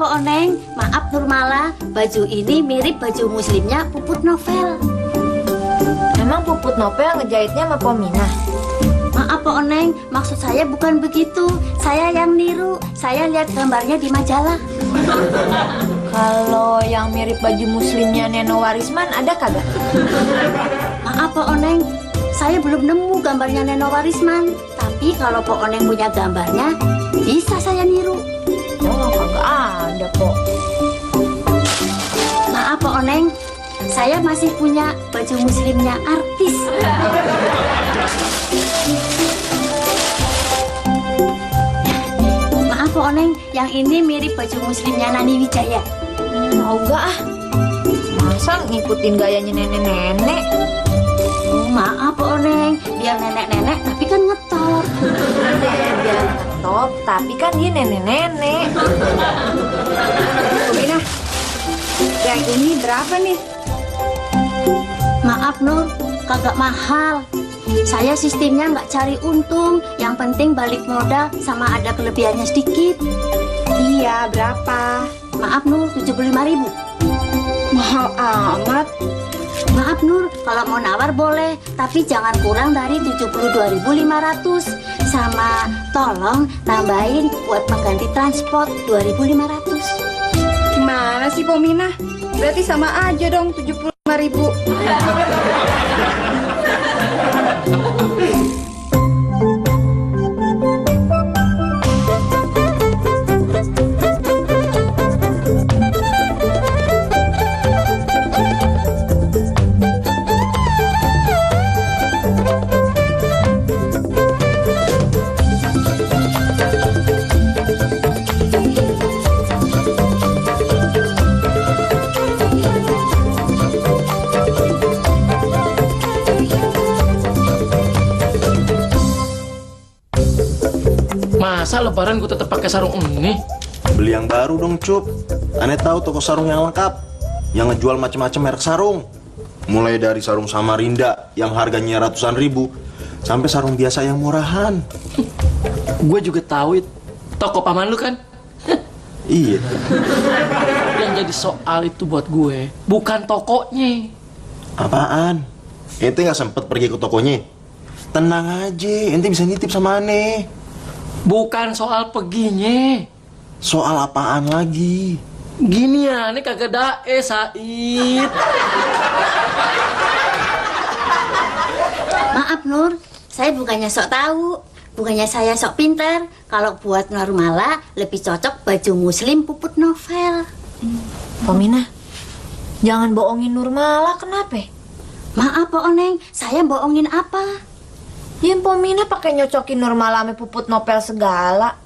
Pak Oneng, maaf Nurmala, baju ini mirip baju muslimnya Puput Novel. Emang Puput Novel ngejahitnya sama Pominah? Maaf Pak Oneng, maksud saya bukan begitu. Saya yang niru, saya lihat gambarnya di majalah. Kalau yang mirip baju muslimnya Neno Warisman ada kagak? Maaf Pak Oneng, saya belum nemu gambarnya Neno Warisman. Tapi kalau Pak Oneng punya gambarnya, bisa saya niru. Oh, kagak ada kok. Maaf Pak Oneng, saya masih punya baju muslimnya artis. Maaf Pak Oneng, yang ini mirip baju muslimnya Nani Wijaya. Mau gak ah? Masa ngikutin gayanya nenek-nenek? Oh, maaf Pak Oneng, biar nenek-nenek tapi kan ngetop. Biar ngetop, tapi kan dia nenek-nenek. Pominah, yang ini berapa nih? Maaf Nur, kagak mahal. Saya sistemnya nggak cari untung, yang penting balik modal sama ada kelebihannya sedikit. Iya, berapa? Maaf Nur, 75.000. Mahal amat. Maaf Nur, kalau mau nawar boleh, tapi jangan kurang dari 72.500. Sama tolong tambahin buat pengganti transport 2.500. Gimana sih Pominah? Berarti sama aja dong 75.000. Masa lebaran gue tetap pakai sarung ini? Beli yang baru dong, Cup. Aneh tahu toko sarung yang lengkap, yang ngejual macam-macam merek sarung. Mulai dari sarung Samarinda yang harganya ratusan ribu, sampai sarung biasa yang murahan. Gue juga tahu itu toko paman lu kan? Iya. Yang jadi soal itu buat gue bukan tokonya. Apaan? Ente nggak sempet pergi ke tokonya? Tenang aja, ente bisa nitip sama aneh. Bukan soal peginya. Soal apaan lagi? Gini ya, ini kagak dae, Said. Maaf Nur, saya bukannya sok tahu, bukannya saya sok pinter. Kalau buat Nurmala lebih cocok baju muslim Puput Novel. Pominah, jangan bohongin Nurmala, kenapa? Maaf Pak Oneng, saya bohongin apa? Ya Pominah pakai nyocokin Nurmala sama Puput Novel segala.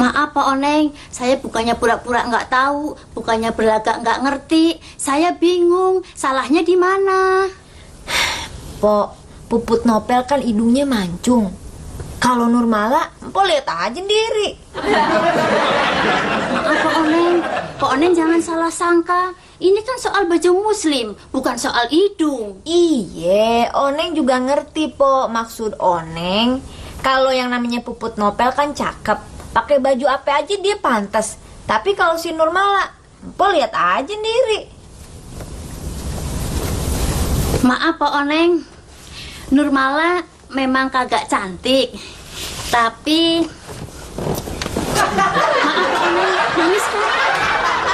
Maaf Pak Oneng, saya bukannya pura-pura nggak tahu, bukannya berlagak nggak ngerti. Saya bingung, salahnya di mana? Pok, Puput Novel kan hidungnya mancung. Kalau Nurmala, Mpok lihat aja sendiri. Maaf Pak Oneng, Pak Oneng jangan salah sangka. Ini kan soal baju muslim, bukan soal hidung. Iye, Oneng juga ngerti, Pok. Maksud Oneng, kalau yang namanya Puput Novel kan cakep. Pakai baju apa aja dia pantas. Tapi kalau si Nurmala, Mpok lihat aja sendiri. Maaf Pak Oneng, Nurmala memang kagak cantik. Tapi maaf Pak Oneng, nangis kan?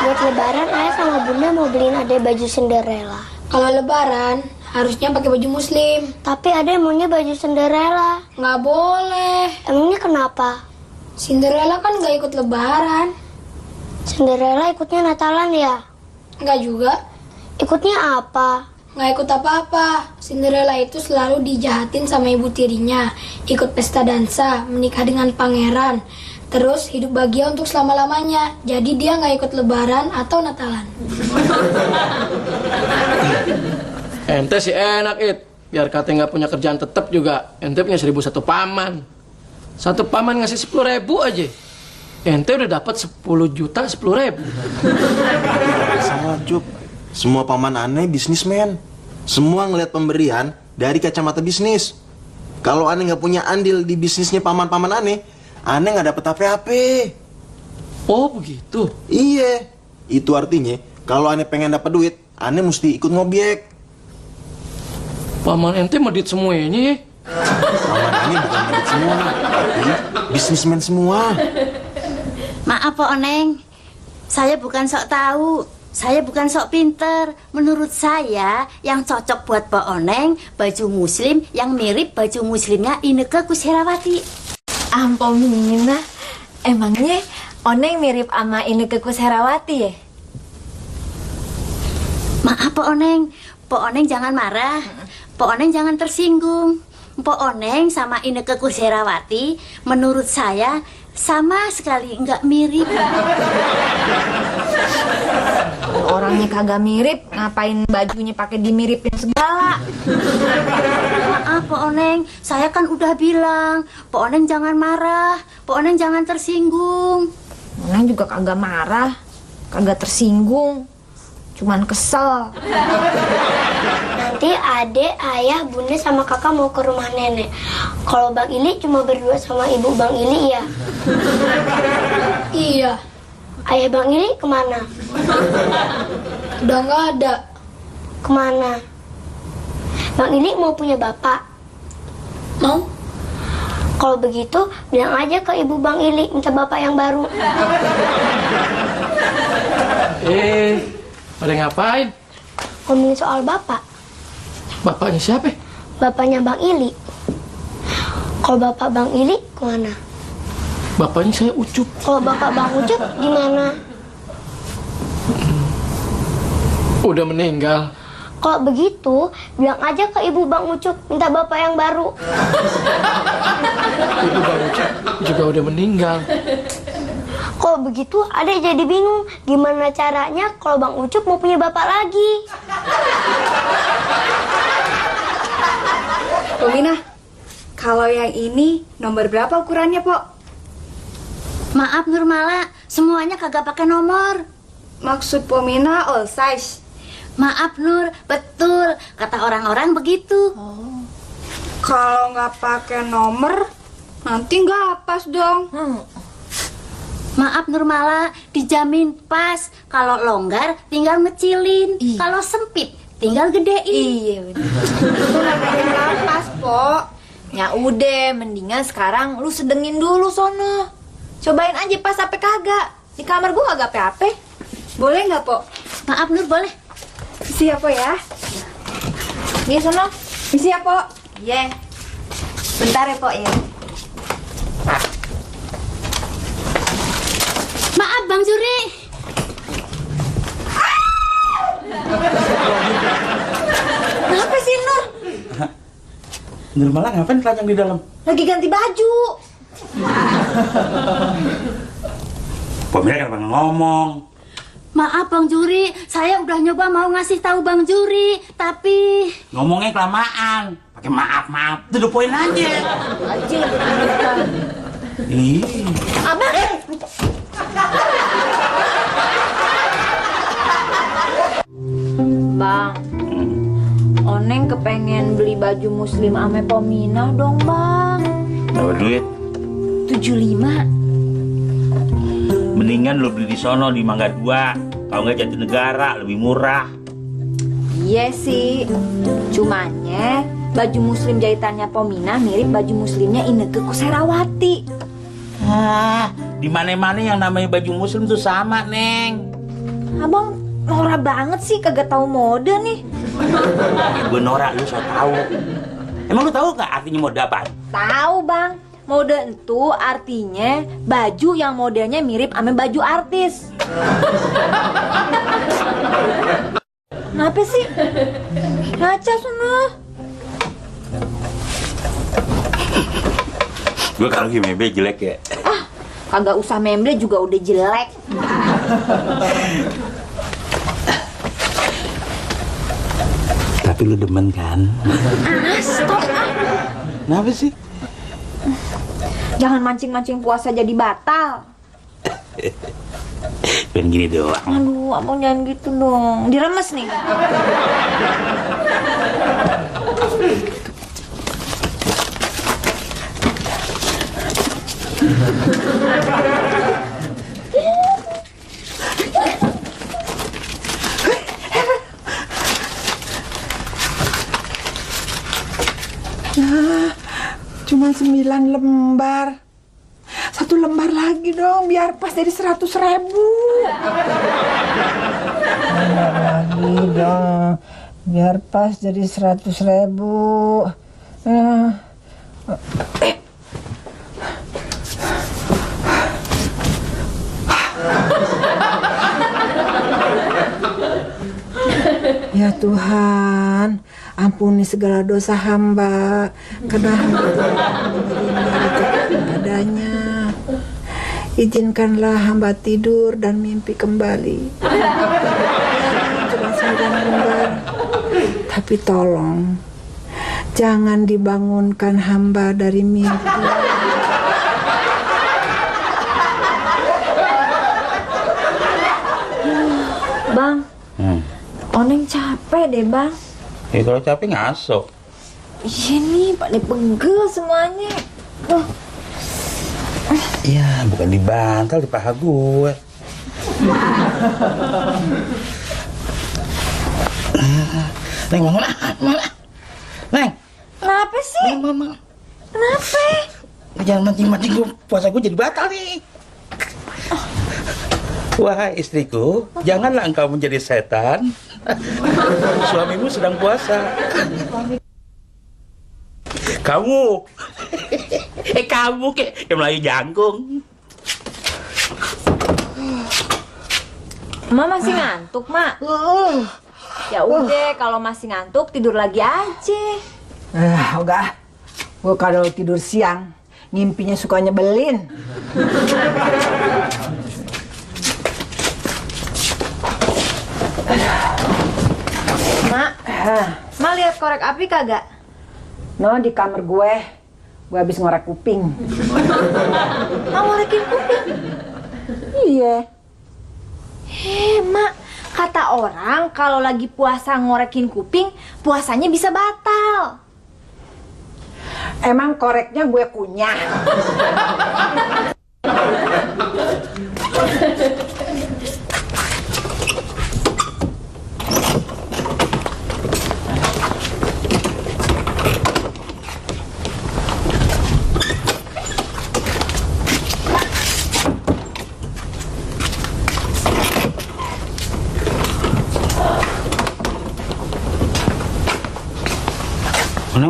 Buat lebaran ayah sama bunda mau beliin ade baju Cinderella. Kalau lebaran harusnya pakai baju muslim. Tapi ade maunya baju Cinderella. Nggak boleh. Emangnya kenapa? Cinderella kan nggak ikut lebaran. Cinderella ikutnya Natalan ya? Nggak juga. Ikutnya apa? Nggak ikut apa-apa. Cinderella itu selalu dijahatin sama ibu tirinya. Ikut pesta dansa, menikah dengan pangeran. Terus hidup bahagia untuk selama-lamanya. Jadi dia nggak ikut lebaran atau Natalan. Ente sih enak, It. Biar katanya nggak punya kerjaan tetap juga. Ente punya 1.001 paman. Satu paman ngasih 10.000 aja. Ente udah dapat 10.010.000. Salah, Cup. Semua paman aneh bisnismen. Semua ngelihat pemberian dari kacamata bisnis. Kalau aneh nggak punya andil di bisnisnya paman-paman aneh nggak dapet apa-apa. Oh begitu. Iya, itu artinya kalau ane pengen dapat duit, ane mesti ikut ngobyek. Paman ente medit semuanya ya. Paman ane bukan medit semua, tapi bisnismen semua. Maaf Pak Oneng, saya bukan sok tahu, saya bukan sok pinter. Menurut saya yang cocok buat Pak Oneng baju muslim yang mirip baju muslimnya Inneke Koesherawati. Pominah, emangnya Oneng mirip sama Inneke Koesherawati ya? Maaf Pak Oneng jangan marah, Pak Oneng jangan tersinggung. Pak Oneng sama Inneke Koesherawati menurut saya sama sekali nggak mirip. Kalau orangnya kagak mirip, ngapain bajunya pakai dimiripin segala? Maaf Pak Oneng, saya kan udah bilang, Pak Oneng jangan marah, Pak Oneng jangan tersinggung. Oneng juga kagak marah, kagak tersinggung, cuman kesel. Nanti adek, ayah, bunda sama kakak mau ke rumah nenek. Kalau Bang Ili cuma berdua sama ibu Bang Ili ya. Iya, Ayah Bang Ili kemana? udah nggak ada. Kemana? Bang Ili mau punya bapak. Mau? Kalau begitu bilang aja ke ibu Bang Ili minta bapak yang baru. Pada ngapain? Ngomongin soal bapak. Bapaknya siapa? Bapaknya Bang Ili. Kalau bapak Bang Ili kemana? Bapaknya saya Ucup. Kalau bapak Bang Ucup gimana? Udah meninggal. Kalau begitu bilang aja ke ibu Bang Ucup minta bapak yang baru. Ibu Bang Ucup juga udah meninggal. Kalau begitu adek jadi bingung gimana caranya kalau Bang Ucup mau punya bapak lagi. Pominah, kalau yang ini nomor berapa ukurannya, Pok? Maaf Nurmala, semuanya kagak pakai nomor. Maksud Pominah all size. Maaf Nur, betul, kata orang-orang begitu. Kalau nggak pakai nomor, nanti nggak pas dong. Maaf Nurmala, dijamin pas. Kalau longgar tinggal ngecilin, kalau sempit tinggal gedein. Iya bener. Itu namanya nggak pas, Pok. Ya udah, mendingan sekarang lu sedengin dulu sono. Cobain aja pas apa kagak. Di kamar gua kagak apa-apa. Boleh nggak, Pok? Maaf Nur, boleh? Siapa ya? Nih sono. Misi ya, Pok? Iya. Bentar ya, Pok ya. Maaf Bang Juri. Kenapa sih Nur? Nurmala ngapain telanjang di dalam? Lagi ganti baju. Pominah kenapa nggak ngomong? Maaf Bang Juri, saya udah nyoba mau ngasih tahu Bang Juri, tapi Ngomongnya kelamaan. Pakai maaf. Itu poin aja. Aja. Ih, Abang. Bang, Oneng kepengen beli baju muslim ame Pominah dong bang. dapat duit. 75. Mendingan lu beli di sono di Mangga 2. Kalau nggak Jatinegara lebih murah. Iya sih, cumanya baju muslim jahitannya Pominah mirip baju muslimnya Inneke Koesherawati. Di mana-mana yang namanya baju muslim tuh sama, Neng. Abang norak banget sih, kagak tahu mode nih. Gue norak, lu so tahu. Emang lu tahu nggak artinya mode apa? Tahu bang, mode itu artinya baju yang modelnya mirip sama baju artis. Kenapa sih? Ngaca sono. Gue kalau gimana jelek ya. Kagak usah memble juga udah jelek. Tapi lu demen kan? Stop. Kenapa sih? Jangan mancing-mancing puasa jadi batal. Pengen gini doang. Aduh, abang jangan gitu dong. Diremes nih. cuma 9 lembar. 1 lembar lagi dong, biar pas jadi 100.000. Lembar lagi dong, biar pas jadi 100.000. Ya Tuhan, ampuni segala dosa hamba, karena hamba padanya. Izinkanlah hamba tidur dan mimpi kembali. Cuma 9 lembar, tapi tolong jangan dibangunkan hamba dari mimpi. Bang, Oneng capek deh bang. Ya kalau capek ngaso. Iya nih, pada pegel semuanya. Ya bukan di bantal, di paha gue. Neng, mana? Neng, Kenapa sih? Mama. Kenapa? Jangan mancing-mancing, puasa gue jadi batal nih. Wahai istriku, janganlah engkau menjadi setan. Suamimu sedang puasa. Kamu, kamu kayak Melayu jangkung. Mak masih ngantuk, Mak. Ya udah, kalau masih ngantuk tidur lagi aja. Enggak. Gue kalau tidur siang, ngimpinya suka nyebelin. Mak lihat korek api kagak? No, di kamar gue habis ngorek kuping. Mau ngorekin kuping? Iya. Mak, kata orang kalau lagi puasa ngorekin kuping, puasanya bisa batal. Emang koreknya gue kunyah.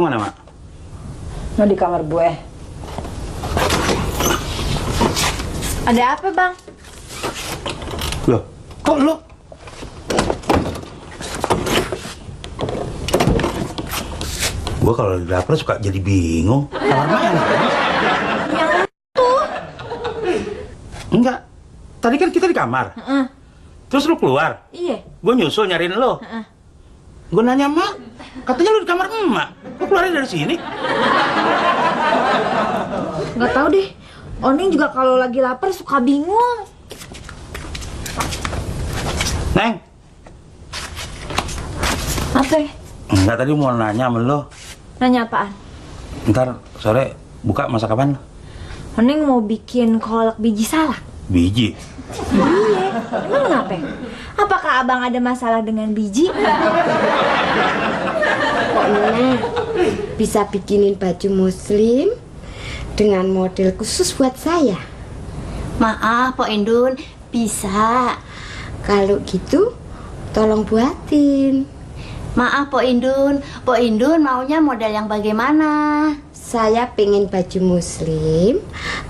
Mana, Mak? No, di kamar gue. Ada apa, Bang? Loh, kok lu? Gua kalau di dapur suka jadi bingung. Kamar Mak yang mana? Enggak. Tadi kan kita di kamar. Terus lu keluar. Iya. Gue nyusul nyariin lo. Gue nanya Mak, katanya lu di kamar Emak. Kok keluarin dari sini? Nggak tahu deh. Oneng juga kalau lagi lapar suka bingung. Neng. Apa? Enggak, tadi mau nanya sama lo. Nanya apaan? Ntar sore buka masak apaan? Oneng mau bikin kolak biji salak. Biji. Iya. Emang kenapa? Apakah abang ada masalah dengan biji? Kok Nona bisa bikinin baju muslim dengan model khusus buat saya? Maaf, Pok Indun, bisa. Kalau gitu, tolong buatin. Maaf, Pok Indun. Pok Indun maunya model yang bagaimana? Saya pengen baju muslim,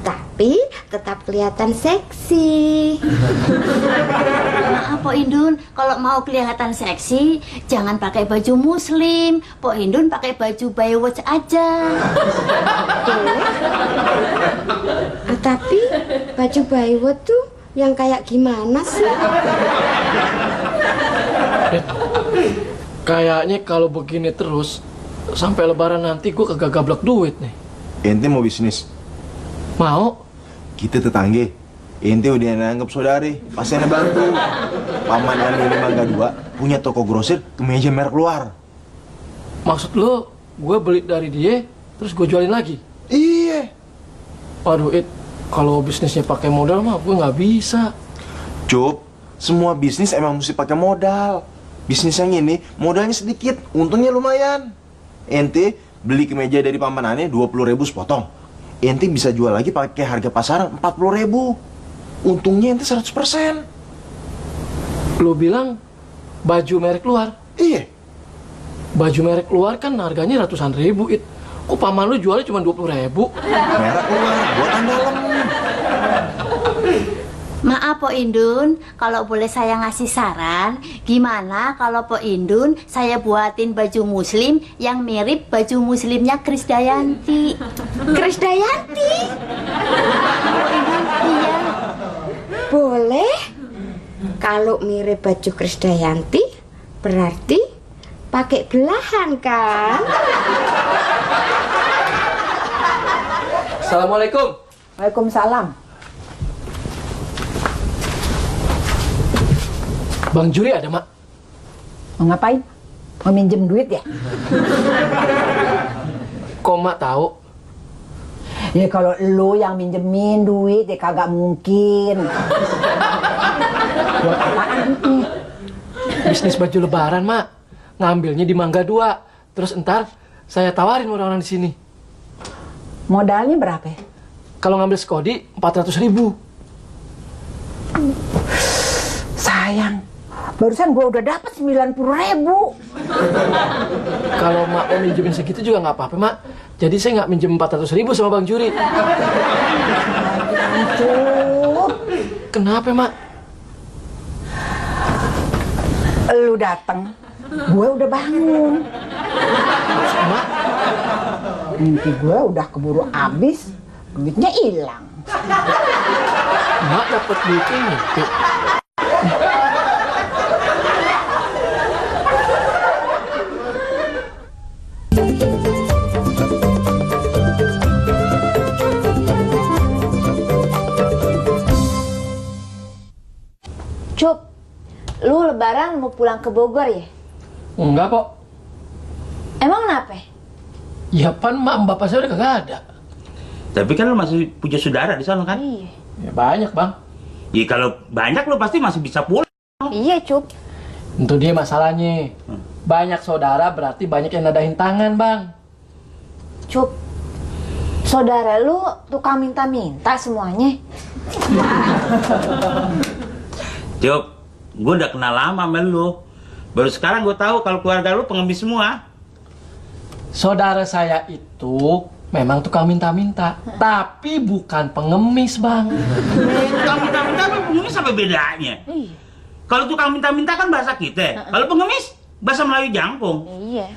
tapi tetap kelihatan seksi. Maaf, Pok Indun, kalau mau kelihatan seksi, jangan pakai baju muslim. Pok Indun pakai baju Baywatch aja. Tapi baju Baywatch tuh yang kayak gimana sih? Kayaknya kalau begini terus, sampai lebaran nanti gue kagak gablek duit nih. Ente mau bisnis? Mau? Kita tetangga. Ente udah nanggep saudari, pasti ane bantu. Paman ane ini Mangga 2 punya toko grosir kemeja merek luar. Maksud lo, gue beli dari dia, terus gue jualin lagi? Iya. Waduh, kalau bisnisnya pakai modal mah gue nggak bisa. Cup, semua bisnis emang mesti pakai modal. Bisnis yang ini modalnya sedikit, untungnya lumayan. Ente beli kemeja dari paman aneh 20.000 sepotong. Ente bisa jual lagi pakai harga pasaran 40.000. Untungnya ente 100%. Lu bilang baju merek luar? Iya. Baju merek luar kan harganya ratusan ribu, It. Kok paman lu jualnya cuma 20.000? Merek luar, buatan dalam. Maaf Po Indun, kalau boleh saya ngasih saran, gimana kalau Po Indun saya buatin baju muslim yang mirip baju muslimnya Krisdayanti? Krisdayanti? Po Indun, iya. Boleh. Kalau mirip baju Krisdayanti, berarti pakai belahan kan? Assalamualaikum. Waalaikumsalam. Bang Juri ada, Mak? Mau ngapain? Mau minjem duit ya? Kok Mak tahu? Ya kalau lu yang minjemin duit ya kagak mungkin. Buat apaan duitnya? Bisnis baju lebaran, Mak. Ngambilnya di Mangga 2. Terus entar saya tawarin orang-orang di sini. Modalnya berapa ya? Kalau ngambil Skodi 400.000. Sayang, barusan gua udah dapat 90.000. Kalau Mak mau minjemin segitu juga nggak apa-apa, Mak. Jadi saya nggak minjem 400.000 sama Bang Juri. Hancur. Kenapa, Mak? Lu datang, gue udah bangun. Maksud Mak? Mimpi gue udah keburu habis, duitnya hilang. Mak dapat duitnya mimpi. Cup, lu lebaran mau pulang ke Bogor ya? Enggak kok. Emang kenapa? Ya pan mak bapak saya udah kagak ada. Tapi kan lu masih punya saudara di sana kan? Iya. Ya banyak, Bang. Ya kalau banyak lu pasti masih bisa pulang. Iya, Cup. Itu dia masalahnya. Banyak saudara berarti banyak yang nadahin tangan, Bang. Cup, saudara lu tukang minta-minta semuanya. Cup, gue udah kenal lama sama lu. Baru sekarang gue tahu kalau keluarga lu pengemis semua. Saudara saya itu memang tukang minta-minta, tapi bukan pengemis, Bang. Tukang minta-minta apa pengemis apa bedanya? Iya. Kalau tukang minta-minta kan bahasa kita. Kalau pengemis bahasa Melayu jangkung. Iya.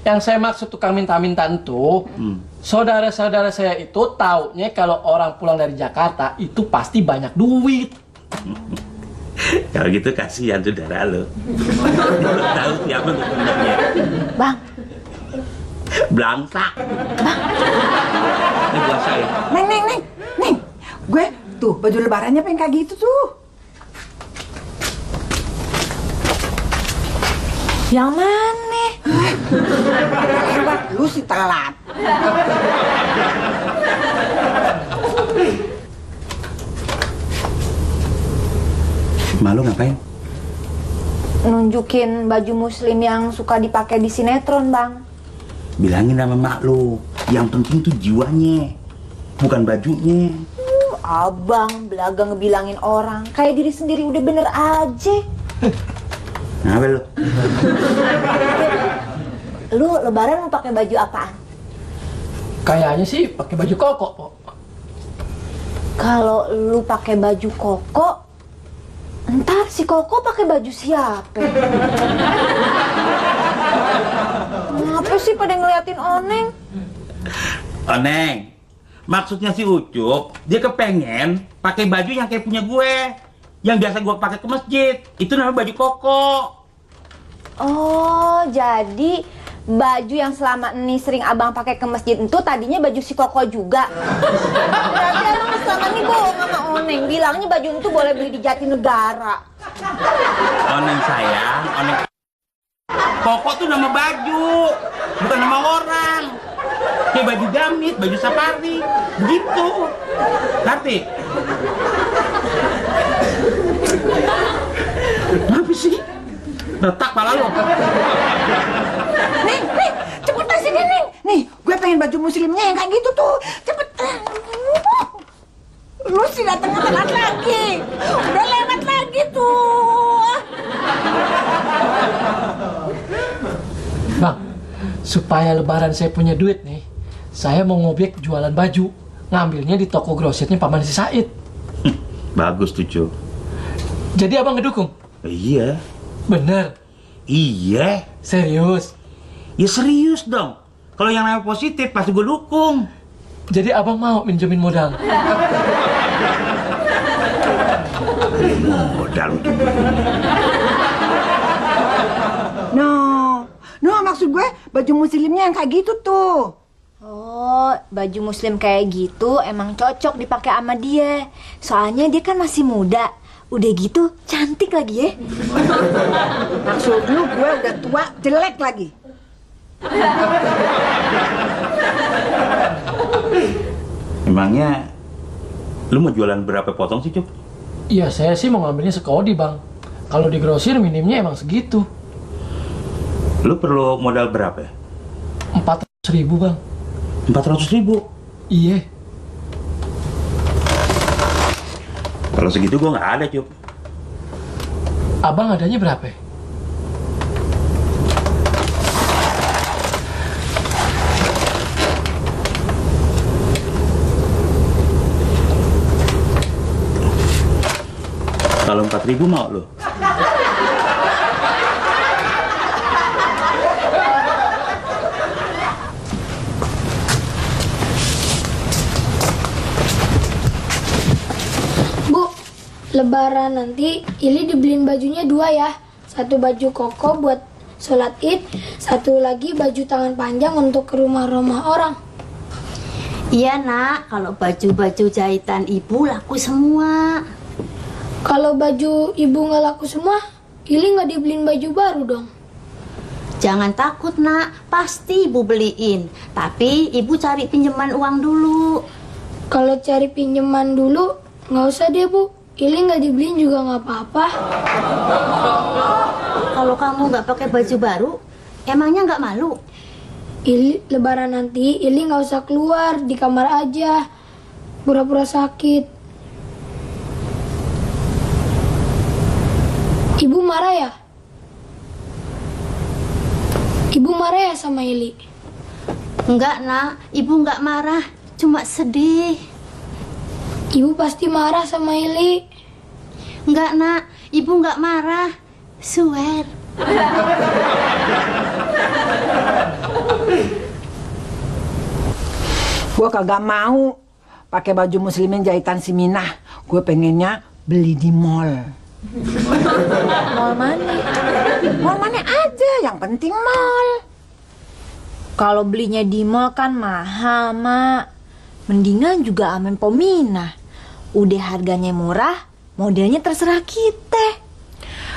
Yang saya maksud tukang minta-minta itu, saudara-saudara saya itu taunya kalau orang pulang dari Jakarta itu pasti banyak duit. Kalau gitu kasihan saudara lu. Lu tahu siapa tuh sebenarnya? Bang, Blangsa. Bang. Ini buat saya. Neng. Gue tuh baju lebarannya pengen kayak gitu tuh. Yang mana? Lewat, lu sih telat. Malu ngapain? Nunjukin baju muslim yang suka dipakai di sinetron, Bang. Bilangin sama mak lu, yang penting tuh jiwanya, bukan bajunya. Abang belaga ngebilangin orang, kayak diri sendiri udah bener aja. Kenapa lu? Lu lebaran mau pakai baju apaan? Kayaknya sih pakai baju koko, Pok. Kalau lu pakai baju koko, ntar si Koko pakai baju siapa? Kenapa sih pada ngeliatin Oneng? Oneng, maksudnya si Ucup, dia kepengen pakai baju yang kayak punya gue, yang biasa gue pakai ke masjid. Itu namanya baju koko. Oh, jadi baju yang selama ini sering abang pakai ke masjid itu tadinya baju si Koko juga. Berarti abang selama ini bohong sama Oneng, bilangnya baju itu boleh beli di Jatinegara. Oneng sayang, Oneng. Koko tuh nama baju, bukan nama orang. Kayak baju gamit, baju safari, begitu. Ngerti? Kenapa sih? Retak pala lo. Nih, cepetan sini, Nih, muslimnya yang kayak gitu tuh. Cepetan. Lu sih datangnya telat lagi. Udah lewat lagi tuh. Bang, supaya lebaran saya punya duit nih, saya mau ngobek jualan baju. Ngambilnya di toko grosirnya Paman si Said. Bagus tuh, Cuk. Jadi abang ngedukung? Iya. Bener? Iya. Serius? Ya serius dong. Kalau yang namanya positif pasti gue dukung. Jadi abang mau minjemin modal? Modal. No, maksud gue baju muslimnya yang kayak gitu tuh. Oh, baju muslim kayak gitu emang cocok dipakai sama dia. Soalnya dia kan masih muda. Udah gitu cantik lagi ya. Maksud lu gue udah tua, jelek lagi. Emangnya lu mau jualan berapa potong sih, Cuk? Iya, saya sih mau ngambilnya sekodi, Bang. Kalau di grosir minimnya emang segitu. Lu perlu modal berapa ya? 400.000, Bang. 400.000? Iya. Kalau segitu gua nggak ada, Cuk. Abang adanya berapa? Kalau 4.000 mau lu? Bu, lebaran nanti Ili dibeliin bajunya 2 ya. Satu baju koko buat sholat id, satu lagi baju tangan panjang untuk ke rumah-rumah orang. Iya nak, kalau baju-baju jahitan ibu laku semua. Kalau baju ibu nggak laku semua, Ili nggak dibeliin baju baru dong. Jangan takut nak, pasti ibu beliin. Tapi ibu cari pinjaman uang dulu. Kalau cari pinjaman dulu, nggak usah deh bu. Ili nggak dibeliin juga nggak apa-apa. Kalau kamu nggak pakai baju baru, emangnya nggak malu? Ili lebaran nanti, Ili nggak usah keluar, di kamar aja. Pura-pura sakit. Ibu marah ya? Ibu marah ya sama Ili? Enggak nak, ibu nggak marah, cuma sedih. Ibu pasti marah sama Ili. Enggak nak, ibu nggak marah, swear. Gue kagak mau pakai baju muslimin jahitan si Minah. Gue pengennya beli di mall. Mall mana? Mall mana aja, yang penting mall. Kalau belinya di mall kan mahal, Mak. Mendingan juga amen Pominah. Udah harganya murah, modelnya terserah kita.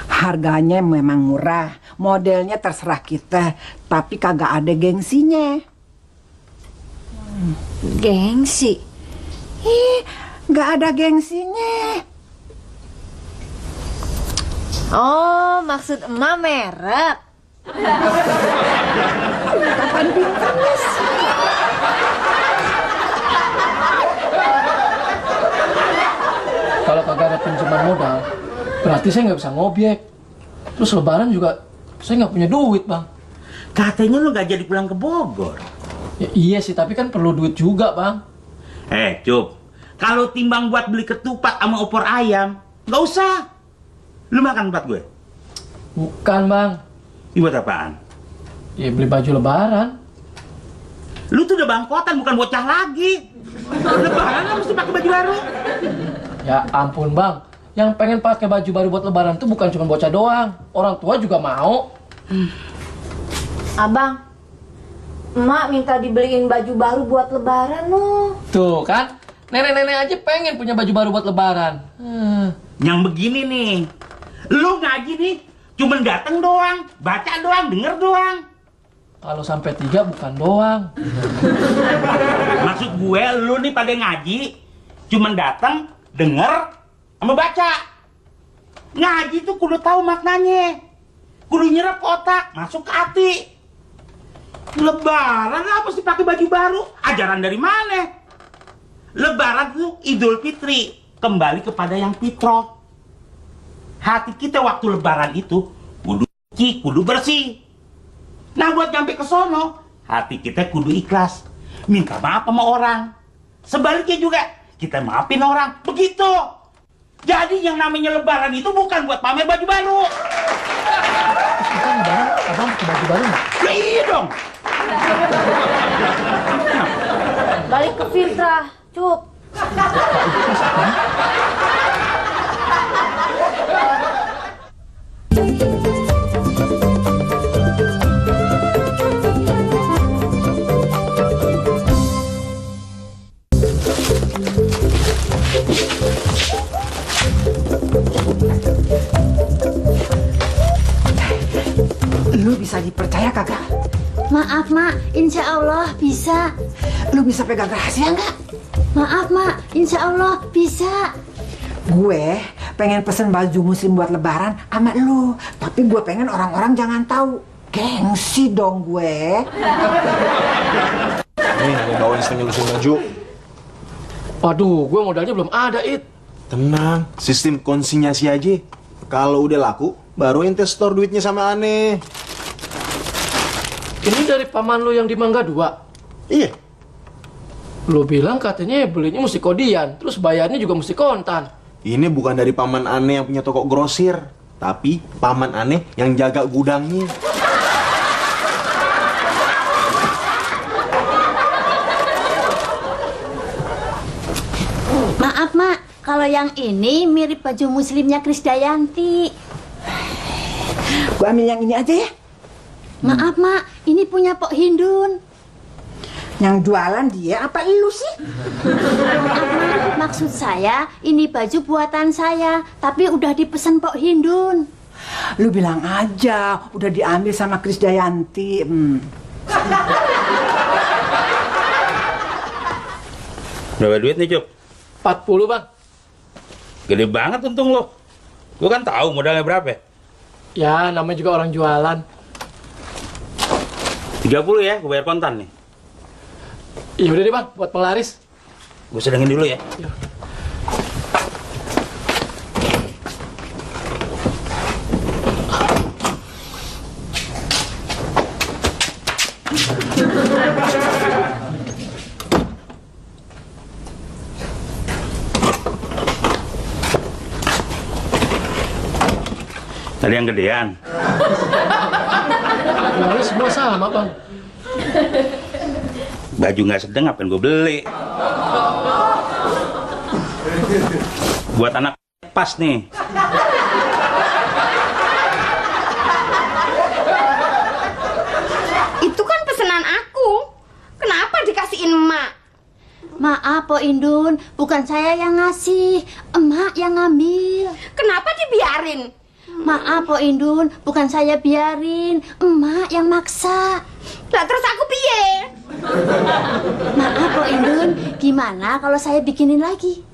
Harganya memang murah, modelnya terserah kita, tapi kagak ada gengsinya. Gengsi? Nggak ada gengsinya. Oh, maksud emak merek. Kapan pintarnya sih? Kalau kagak ada pinjaman modal, berarti saya nggak bisa ngobjek. Terus lebaran juga saya nggak punya duit, Bang. Katanya lu nggak jadi pulang ke Bogor. Ya, iya sih, tapi kan perlu duit juga, Bang. Cup, kalau timbang buat beli ketupat sama opor ayam, nggak usah. Lu makan tempat gue? Bukan, Bang. Ini buat apaan? Ya beli baju lebaran. Lu tuh udah bangkotan, bukan bocah lagi. Lebaran lu mesti pakai baju baru. Ya ampun, Bang. Yang pengen pakai baju baru buat lebaran tuh bukan cuma bocah doang. Orang tua juga mau. Abang, emak minta dibeliin baju baru buat lebaran loh. Tuh kan, nenek-nenek aja pengen punya baju baru buat lebaran. Yang begini nih, lu ngaji nih, cuman dateng doang, baca doang, denger doang. Kalau sampai 3 bukan doang. Maksud gue, lu nih pada ngaji, cuman dateng, denger, sama baca. Ngaji tuh kudu tahu maknanya, kudu nyerap ke otak, masuk ke hati. Lebaran apa sih pakai baju baru? Ajaran dari mana? Lebaran tuh Idul Fitri, kembali kepada yang fitrah. Hati kita waktu lebaran itu kudu suci, kudu bersih. Nah buat nyampe ke sono, hati kita kudu ikhlas, minta maaf sama orang. Sebaliknya juga, kita maafin orang, begitu. Jadi yang namanya lebaran itu bukan buat pamer baju baru. Kan abang pakai baju baru nggak? Ya iya dong. Balik ke fitrah, Cup. Lu bisa dipercaya kagak? Maaf, Mak. Insya Allah bisa. Lu bisa pegang rahasia nggak? Maaf, Mak. Insya Allah bisa. Gue pengen pesen baju muslim buat lebaran sama lu. Tapi gue pengen orang-orang jangan tahu. Gengsi dong gue. Nih, ada bawain setengah lusin baju. Waduh, gue modalnya belum ada, It. Tenang, sistem konsinyasi aja. Kalau udah laku, baru ente store duitnya sama aneh. Ini dari paman lu yang di Mangga 2. Iya. Lu bilang katanya belinya mesti kodian, terus bayarnya juga mesti kontan. Ini bukan dari paman aneh yang punya toko grosir, tapi paman aneh yang jaga gudangnya. Maaf, Mak. Kalau yang ini mirip baju muslimnya Krisdayanti. Gue ambil yang ini aja ya. Maaf, Mak. Ini punya Pok Hindun. Yang jualan dia apa lu sih? Maksud saya, ini baju buatan saya, tapi udah dipesan Pok Hindun. Lu bilang aja, udah diambil sama Krisdayanti. Berapa duit nih, Cup? 40, Bang. Gede banget untung lo. Lu kan tahu modalnya berapa? Ya, namanya juga orang jualan. 30 ya, gue bayar kontan nih. Ya udah deh, Bang, buat penglaris. Gue sedangin dulu ya. Tadi yang gedean. Penglaris semua sama, Bang. Baju nggak sedang ngapain gue beli. Buat anak pas nih. Itu kan pesanan aku. Kenapa dikasihin emak? Maaf, Pok Indun. Bukan saya yang ngasih. Emak yang ngambil. Kenapa dibiarin? Maaf, Pok Indun. Bukan saya biarin. Emak yang maksa. Lah terus aku piye? Maaf, Pok Indun. Gimana kalau saya bikinin lagi?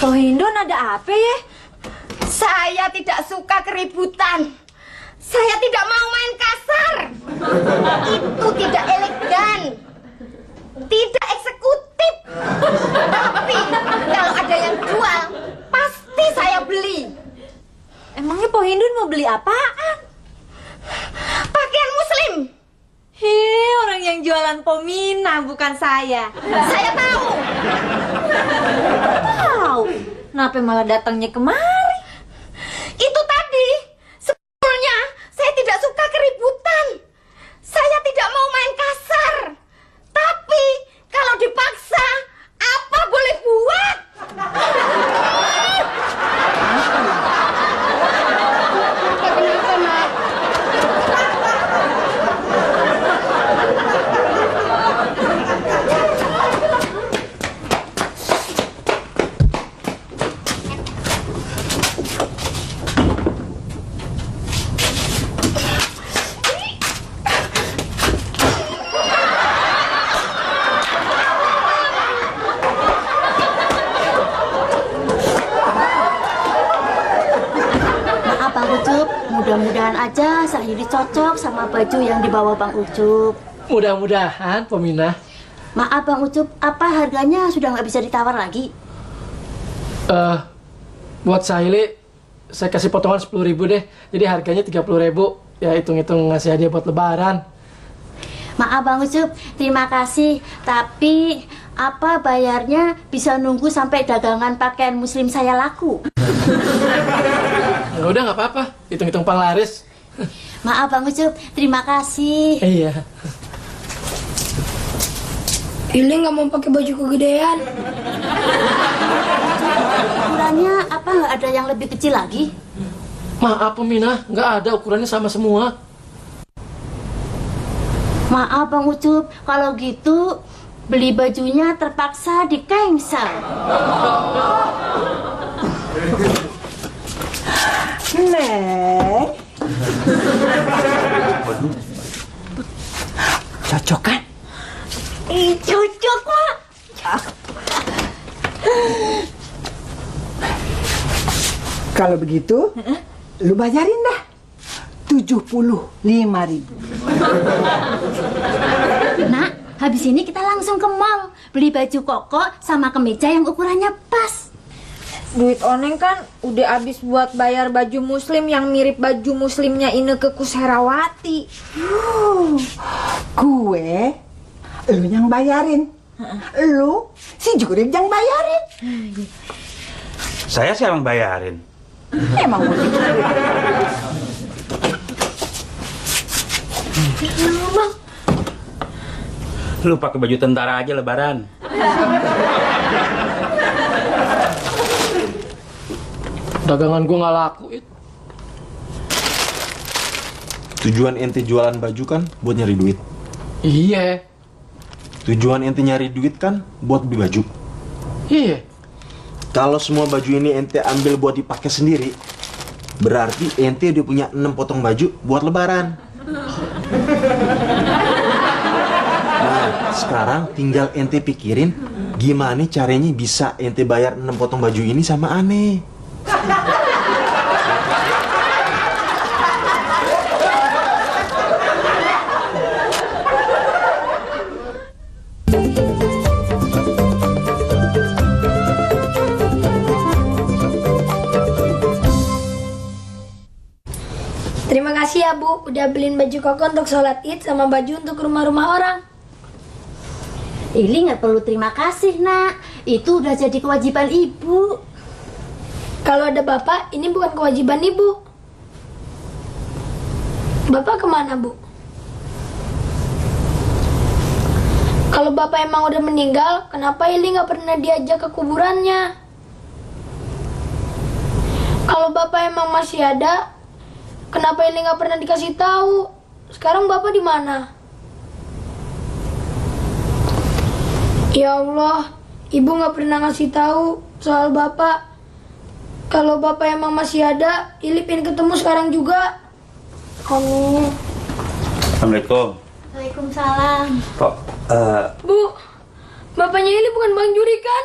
Oh Hindun, ada apa ya? Saya tidak suka keributan. Saya tidak mau main kasar. Itu tidak elegan. Tidak eksekutif. Tapi kalau ada yang jual, pasti saya beli. Emangnya Po Hindun mau beli apaan? Pakaian muslim. Hei, orang yang jualan Pomina bukan saya. Saya tahu. Tahu. Kenapa malah datangnya kemari? Itu tadi. Sebetulnya saya tidak suka keributan. Saya tidak mau main kasar. Tapi kalau dipaksa, apa boleh buat? Kenapa, Mak? Mudah-mudahan aja Sahiri cocok sama baju yang dibawa Bang Ucup. Mudah-mudahan, Pominah. Maaf Bang Ucup, apa harganya sudah nggak bisa ditawar lagi? Buat Sahili, saya kasih potongan 10.000 deh. Jadi harganya 30.000. Ya hitung-hitung ngasih hadiah buat lebaran. Maaf Bang Ucup, terima kasih. Tapi apa bayarnya bisa nunggu sampai dagangan pakaian muslim saya laku? Ya udah nggak apa-apa, hitung-hitung panglaris. Maaf Bang Ucup, terima kasih. Iya. Ili nggak mau pakai baju kegedean. Ukurannya apa nggak ada yang lebih kecil lagi? Maaf Pominah, nggak ada, ukurannya sama semua. Maaf Bang Ucup, kalau gitu beli bajunya terpaksa di cancel. Neng. Cocok kan? Cocok, Mak. Kalau begitu, lu bayarin dah 75.000. Nak, habis ini kita langsung ke mall beli baju koko sama kemeja yang ukurannya pas. Duit Oneng kan udah habis buat bayar baju muslim yang mirip baju muslimnya Ineke Koesherawati. Gue, lu yang bayarin. Lu, si Jurib yang bayarin. Saya sih yang bayarin. Emang begitu. Lu pakai baju tentara aja lebaran. Dagangan gua nggak laku, It. Tujuan ente jualan baju kan buat nyari duit. Iya. Tujuan ente nyari duit kan buat beli baju. Iya. Kalau semua baju ini ente ambil buat dipakai sendiri, berarti ente udah punya 6 potong baju buat lebaran. Nah, sekarang tinggal ente pikirin gimana caranya bisa ente bayar 6 potong baju ini sama aneh. Terima kasih ya Bu, udah beliin baju koko untuk sholat id sama baju untuk rumah-rumah orang. Ili nggak perlu terima kasih nak, itu udah jadi kewajiban ibu. Kalau ada bapak, ini bukan kewajiban ibu. Bapak kemana Bu? Kalau bapak emang udah meninggal, kenapa Ili nggak pernah diajak ke kuburannya? Kalau bapak emang masih ada, kenapa Ili nggak pernah dikasih tahu? Sekarang bapak di mana? Ya Allah, ibu nggak pernah ngasih tahu soal bapak. Kalau bapak emang masih ada, Ili pengen ketemu sekarang juga. Amin. Assalamualaikum. Waalaikumsalam. Kok, Bu, bapaknya Ili bukan Bang Juri kan?